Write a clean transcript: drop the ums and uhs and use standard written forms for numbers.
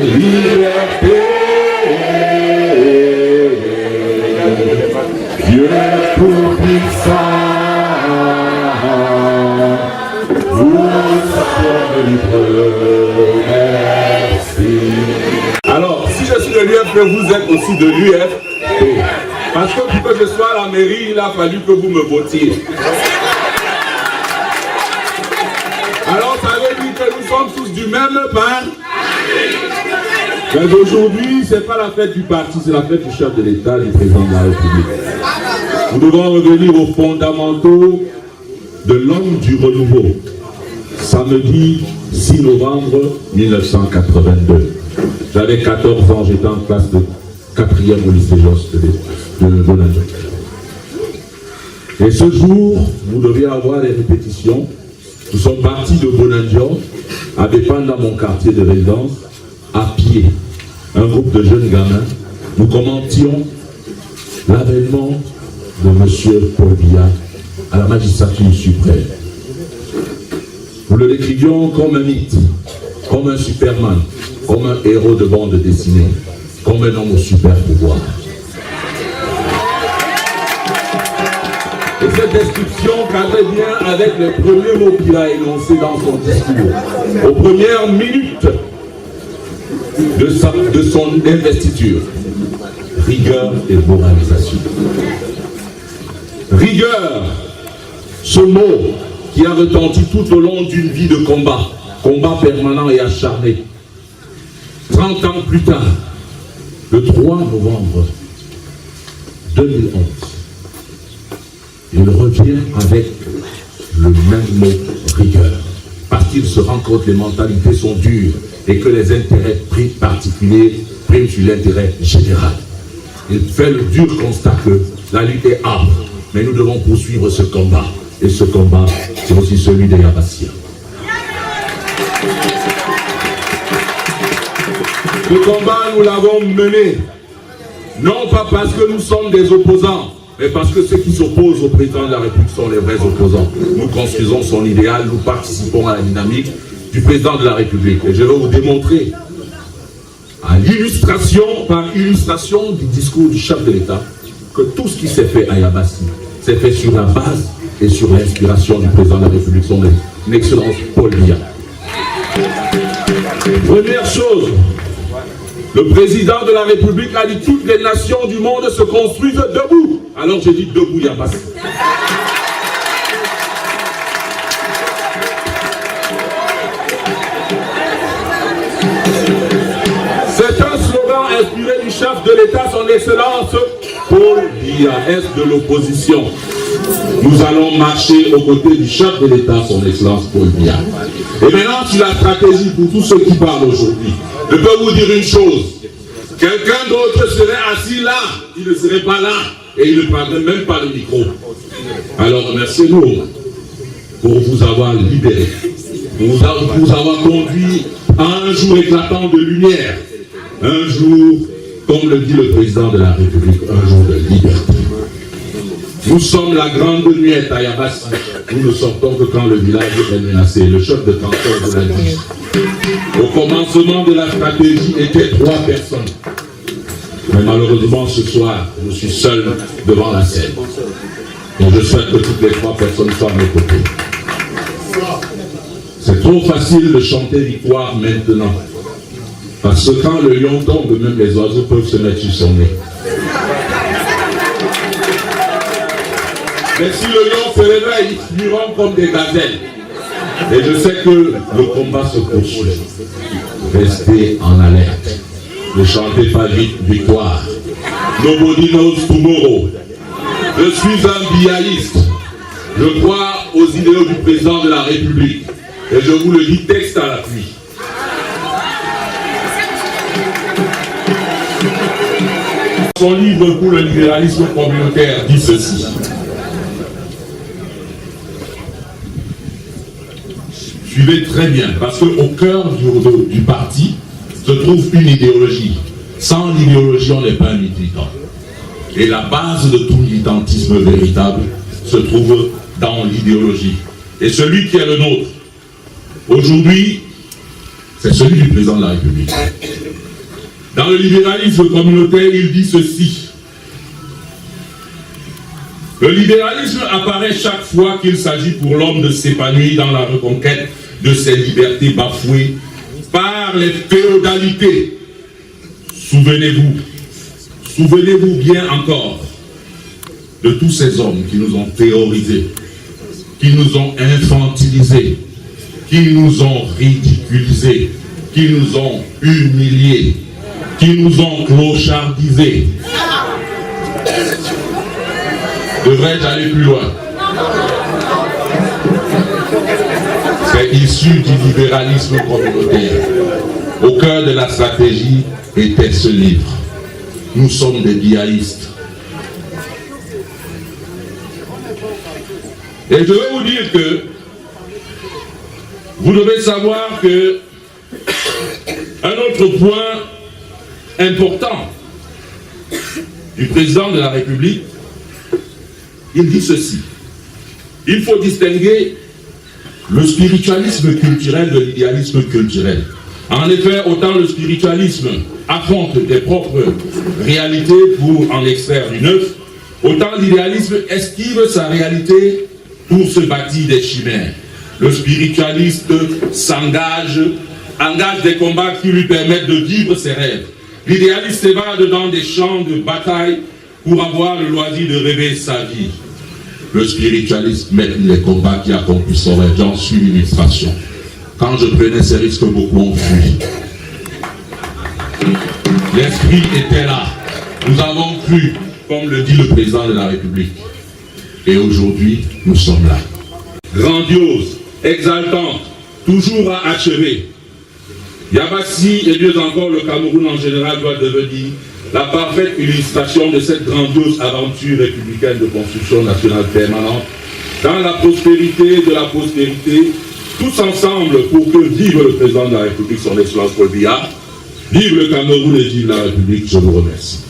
liberté. Dieu tout-puissant, vous sommes libres, merci. Alors, si je suis de l'UFP, vous êtes aussi de l'UFP. Parce que pour que je sois à la mairie, il a fallu que vous me votiez. Alors, ça veut dire que nous sommes tous du même pain. Mais aujourd'hui, ce n'est pas la fête du parti, c'est la fête du chef de l'État, du président de la République. Nous devons revenir aux fondamentaux de l'homme du renouveau. Samedi 6 novembre 1982. J'avais 14 ans, j'étais en classe de 4e au lycée Josse de Bonanjo. Et ce jour, vous deviez avoir les répétitions. Nous sommes partis de Bonanjo, à dépendre dans mon quartier de résidence, à pied. Un groupe de jeunes gamins. Nous commentions l'avènement de M. Paul Biya à la magistrature suprême. Nous le décrivions comme un mythe, comme un Superman, comme un héros de bande dessinée, comme un homme au super pouvoir. Et cette description cadrait bien avec les premiers mots qu'il a énoncés dans son discours. Aux premières minutes de son investiture, rigueur et moralisation. Rigueur, ce mot qui a retenti tout au long d'une vie de combat permanent et acharné. 30 ans plus tard, le 3 novembre 2011, il revient avec le même mot, rigueur, parce qu'il se rend compte que les mentalités sont dures et que les intérêts particuliers priment sur l'intérêt général. Il fait le dur constat que la lutte est âpre, mais nous devons poursuivre ce combat. Et ce combat, c'est aussi celui des Yabassiens. Ce combat, nous l'avons mené, non pas parce que nous sommes des opposants, mais parce que ceux qui s'opposent au président de la République sont les vrais opposants. Nous construisons son idéal, nous participons à la dynamique du président de la République. Et je vais vous démontrer, à l'illustration, par illustration du discours du chef de l'État, que tout ce qui s'est fait à Yabassi s'est fait sur la base et sur l'inspiration du président de la République, son excellence Paul Biya. Première chose, le président de la République a dit toutes les nations du monde se construisent debout. Alors j'ai dit debout Yabassi. C'est un slogan inspiré du chef de l'État, son excellence Paul Biya, est de l'opposition. Nous allons marcher aux côtés du chef de l'État, son excellence Paul Biya. Et maintenant, sur la stratégie pour tous ceux qui parlent aujourd'hui, je peux vous dire une chose. Quelqu'un d'autre serait assis là, il ne serait pas là, et il ne prendrait même pas le micro. Alors remerciez-nous pour vous avoir libéré, pour vous avoir conduit à un jour éclatant de lumière, un jour, comme le dit le président de la République, un jour de liberté. Nous sommes la grande nuette à Yabassi. Nous ne sortons que quand le village est menacé. Le chef de canton vous l'a dit. Au commencement de la stratégie étaient 3 personnes. Mais malheureusement, ce soir, je suis seul devant la scène. Et je souhaite que toutes les 3 personnes soient à mes côtés. C'est trop facile de chanter victoire maintenant. Parce que quand le lion tombe, même les oiseaux peuvent se mettre sur son nez. Mais si le lion se réveille, ils fuiront comme des gazelles. Et je sais que le combat se poursuit. Restez en alerte. Ne chantez pas vite victoire. Nobody knows tomorrow. Je suis un biaïste. Je crois aux idéaux du président de la République. Et je vous le dis texte à l'appui. Son livre pour le libéralisme communautaire dit ceci. Suivez très bien, parce qu'au cœur du parti se trouve une idéologie. Sans l'idéologie, on n'est pas un militant. Et la base de tout militantisme véritable se trouve dans l'idéologie. Et celui qui est le nôtre, Aujourd'hui, c'est celui du président de la République. Dans le libéralisme communautaire, il dit ceci. Le libéralisme apparaît chaque fois qu'il s'agit pour l'homme de s'épanouir dans la reconquête de ses libertés bafouées par les féodalités. Souvenez-vous bien encore de tous ces hommes qui nous ont terrorisés, qui nous ont infantilisés, qui nous ont ridiculisés, qui nous ont humiliés, qui nous ont clochardisés. Devrais-je aller plus loin? C'est issu du libéralisme communautaire. Au cœur de la stratégie était ce livre. Nous sommes des biaïstes. Et je vais vous dire que vous devez savoir que un autre point important du président de la République, il dit ceci. Il faut distinguer le spiritualisme culturel de l'idéalisme culturel. En effet, autant le spiritualisme affronte des propres réalités pour en extraire du neuf, autant l'idéalisme esquive sa réalité pour se bâtir des chimères. Le spiritualiste engage des combats qui lui permettent de vivre ses rêves. L'idéaliste s'évade dans des champs de bataille pour avoir le loisir de rêver sa vie. Le spiritualiste mène les combats qui accomplissent son rêve. J'en suis l'illustration. Quand je prenais ces risques, beaucoup ont fui. L'esprit était là. Nous avons cru, comme le dit le président de la République. Et aujourd'hui, nous sommes là. Grandiose, exaltante, toujours à achever. Yabassi et mieux encore le Cameroun en général doit devenir la parfaite illustration de cette grandiose aventure républicaine de construction nationale permanente dans la prospérité de la postérité, tous ensemble pour que vive le président de la République, son Excellence Paul Biya, vive le Cameroun et vive la République. Je vous remercie.